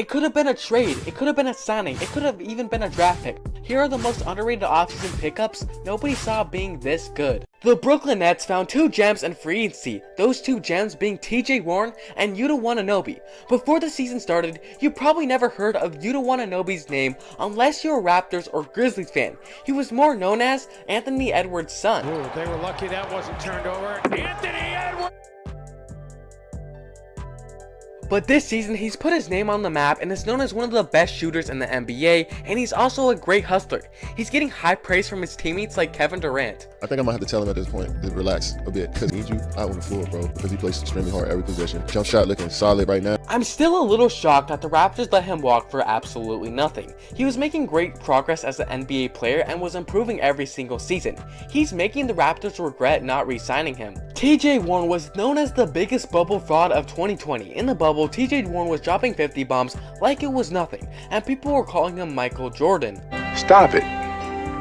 It could have been a trade, it could have been a signing, it could have even been a draft pick. Here are the most underrated offseason pickups nobody saw being this good. The Brooklyn Nets found 2 gems in free agency, those 2 gems being T.J. Warren and Yuta Watanabe. Before the season started, you probably never heard of Yuta Watanabe's name unless you're a Raptors or Grizzlies fan. He was more known as Anthony Edwards' son. Ooh, they were lucky that wasn't turned over. Anthony Edwards! But this season, he's put his name on the map and is known as one of the best shooters in the NBA, and he's also a great hustler. He's getting high praise from his teammates like Kevin Durant. I think I might have to tell him at this point to relax a bit, because he needs you out on the floor, bro, because he plays extremely hard every possession. Jump shot looking solid right now. I'm still a little shocked that the Raptors let him walk for absolutely nothing. He was making great progress as an NBA player and was improving every single season. He's making the Raptors regret not re-signing him. T.J. Warren was known as the biggest bubble fraud of 2020. In the bubble, T.J. Warren was dropping 50 bombs like it was nothing, and people were calling him Michael Jordan. Stop it.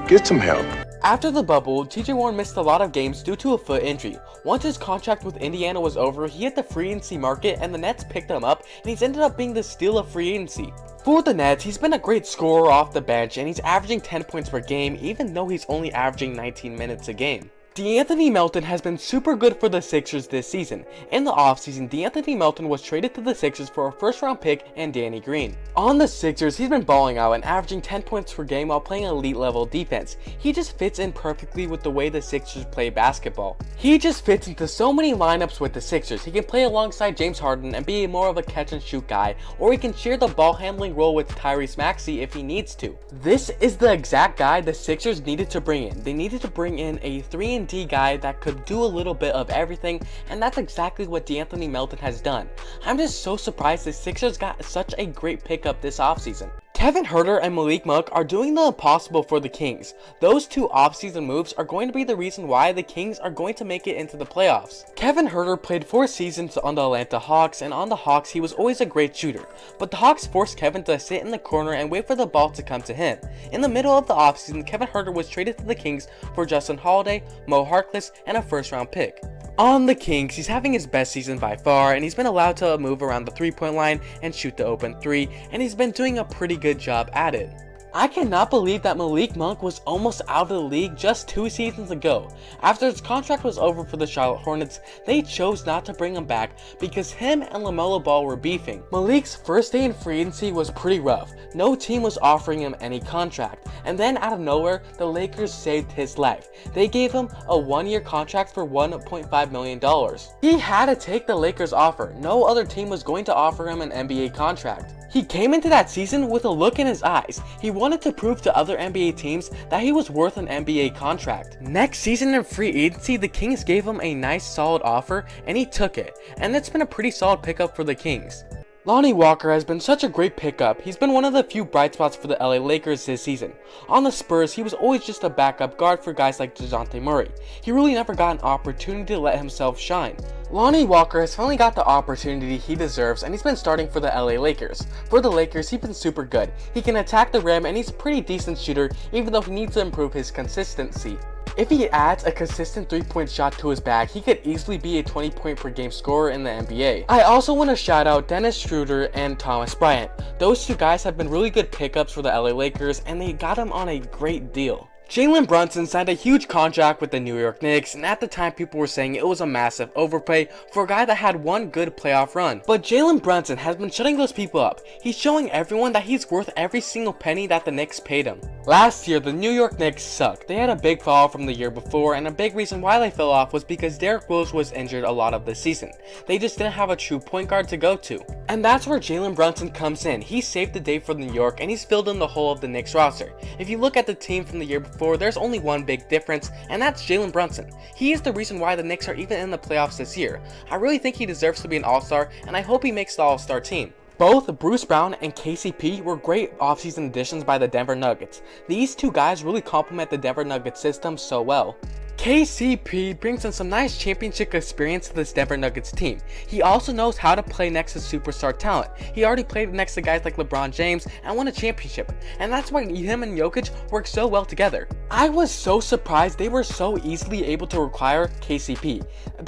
Get some help. After the bubble, T.J. Warren missed a lot of games due to a foot injury. Once his contract with Indiana was over, he hit the free agency market and the Nets picked him up, and he's ended up being the steal of free agency. For the Nets, he's been a great scorer off the bench, and he's averaging 10 points per game even though he's only averaging 19 minutes a game. DeAnthony Melton has been super good for the Sixers this season. In the offseason, DeAnthony Melton was traded to the Sixers for a first-round pick and Danny Green. On the Sixers, he's been balling out and averaging 10 points per game while playing elite-level defense. He just fits in perfectly with the way the Sixers play basketball. He just fits into so many lineups with the Sixers. He can play alongside James Harden and be more of a catch-and-shoot guy, or he can share the ball-handling role with Tyrese Maxey if he needs to. This is the exact guy the Sixers needed to bring in. They needed to bring in a 3-and-D guy that could do a little bit of everything, and that's exactly what DeAnthony Melton has done. I'm just so surprised the Sixers got such a great pickup this offseason. Kevin Huerter and Malik Monk are doing the impossible for the Kings. Those 2 offseason moves are going to be the reason why the Kings are going to make it into the playoffs. Kevin Huerter played 4 seasons on the Atlanta Hawks, and on the Hawks he was always a great shooter. But the Hawks forced Kevin to sit in the corner and wait for the ball to come to him. In the middle of the offseason, Kevin Huerter was traded to the Kings for Justin Holiday, Mo Harkless, and a first-round pick. On the Kings, he's having his best season by far, and he's been allowed to move around the 3-point line and shoot the open 3, and he's been doing a pretty good job at it. I cannot believe that Malik Monk was almost out of the league just 2 seasons ago. After his contract was over for the Charlotte Hornets, they chose not to bring him back because him and LaMelo Ball were beefing. Malik's first day in free agency was pretty rough. No team was offering him any contract, and then out of nowhere, the Lakers saved his life. They gave him a 1-year contract for $1.5 million. He had to take the Lakers' offer. No other team was going to offer him an NBA contract. He came into that season with a look in his eyes. He wanted to prove to other NBA teams that he was worth an NBA contract. Next season in free agency, the Kings gave him a nice solid offer and he took it. And it's been a pretty solid pickup for the Kings. Lonnie Walker has been such a great pickup. He's been one of the few bright spots for the LA Lakers this season. On the Spurs, he was always just a backup guard for guys like DeJounte Murray. He really never got an opportunity to let himself shine. Lonnie Walker has finally got the opportunity he deserves, and he's been starting for the LA Lakers. For the Lakers, he's been super good. He can attack the rim and he's a pretty decent shooter, even though he needs to improve his consistency. If he adds a consistent 3-point shot to his bag, he could easily be a 20-point per game scorer in the NBA. I also want to shout out Dennis Schroeder and Thomas Bryant. Those 2 guys have been really good pickups for the LA Lakers, and they got him on a great deal. Jalen Brunson signed a huge contract with the New York Knicks, and at the time people were saying it was a massive overpay for a guy that had one good playoff run. But Jalen Brunson has been shutting those people up. He's showing everyone that he's worth every single penny that the Knicks paid him. Last year, the New York Knicks sucked. They had a big fall from the year before, and a big reason why they fell off was because Derrick Rose was injured a lot of the season. They just didn't have a true point guard to go to. And that's where Jalen Brunson comes in. He saved the day for New York, and he's filled in the hole of the Knicks roster. If you look at the team from the year before, there's only one big difference, and that's Jalen Brunson. He is the reason why the Knicks are even in the playoffs this year. I really think he deserves to be an All-Star, and I hope he makes the All-Star team. Both Bruce Brown and KCP were great offseason additions by the Denver Nuggets. These 2 guys really complement the Denver Nuggets system so well. KCP brings in some nice championship experience to this Denver Nuggets team. He also knows how to play next to superstar talent. He already played next to guys like LeBron James and won a championship, and that's why him and Jokic work so well together. I was so surprised they were so easily able to acquire KCP.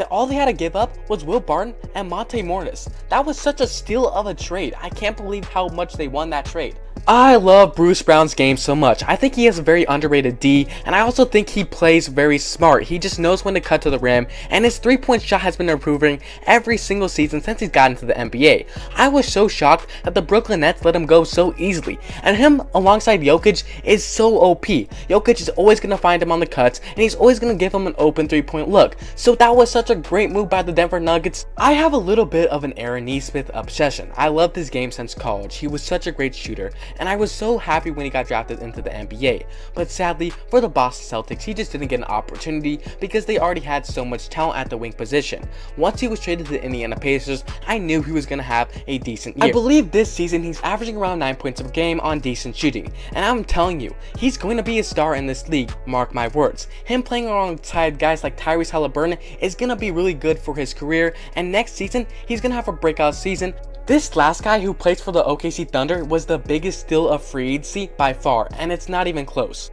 All they had to give up was Will Barton and Monte Morris. That was such a steal of a trade. I can't believe how much they won that trade. I love Bruce Brown's game so much. I think he has a very underrated D, and I also think he plays very smart. He just knows when to cut to the rim, and his three-point shot has been improving every single season since he's gotten to the NBA. I was so shocked that the Brooklyn Nets let him go so easily, and him alongside Jokic is so OP. Jokic is always going to find him on the cuts, and he's always going to give him an open three-point look. So that was such a great move by the Denver Nuggets. I have a little bit of an Aaron Nesmith obsession. I loved his game since college. He was such a great shooter, and I was so happy when he got drafted into the NBA. But sadly, for the Boston Celtics, he just didn't get an opportunity because they already had so much talent at the wing position. Once he was traded to the Indiana Pacers, I knew he was going to have a decent year. I believe this season he's averaging around 9 points per game on decent shooting, and I'm telling you, he's going to be a star in this league, mark my words. Him playing alongside guys like Tyrese Halliburton is going to be really good for his career, and next season, he's going to have a breakout season. This last guy who plays for the OKC Thunder was the biggest steal of free agency by far, and it's not even close.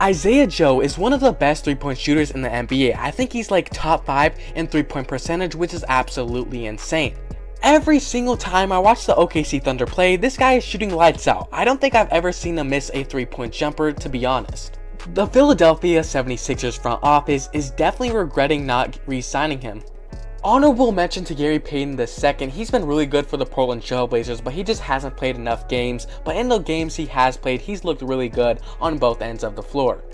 Isaiah Joe is one of the best three-point shooters in the NBA. I think he's like top 5 in three-point percentage, which is absolutely insane. Every single time I watch the OKC Thunder play, this guy is shooting lights out. I don't think I've ever seen him miss a three-point jumper, to be honest. The Philadelphia 76ers front office is definitely regretting not re-signing him. Honorable mention to Gary Payton II. He's been really good for the Portland Trailblazers, but he just hasn't played enough games. But in the games he has played, he's looked really good on both ends of the floor.